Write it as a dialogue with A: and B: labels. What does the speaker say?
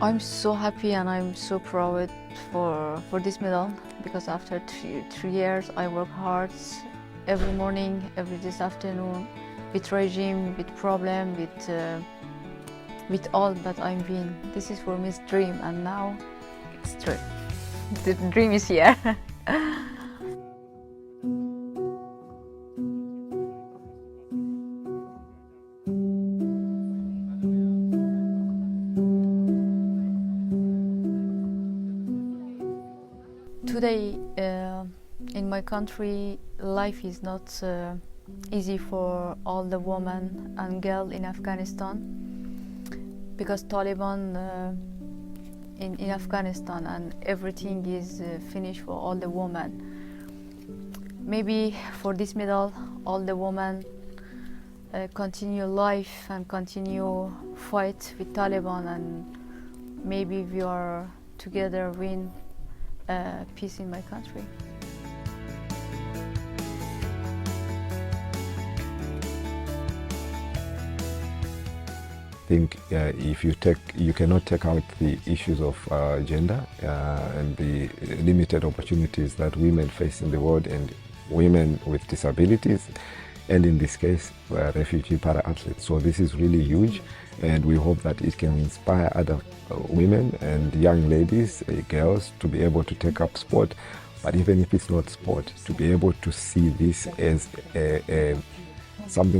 A: I'm so happy and I'm so proud for this medal, because after three years I work hard every morning, every this afternoon, with regime, with problem, with all that I'm doing. This is for me a dream, and now it's true. The dream is here. Today, in my country, life is not easy for all the women and girls in Afghanistan, because Taliban in Afghanistan, and everything is finished for all the women. Maybe for this medal, all the women continue life and continue fight with Taliban, and maybe we are together win peace in my country.
B: I think if you cannot take out the issues of gender and the limited opportunities that women face in the world, and women with disabilities, and in this case refugee para-athletes. So this is really huge, and we hope that it can inspire other women and young ladies, girls, to be able to take up sport, but even if it's not sport, to be able to see this as something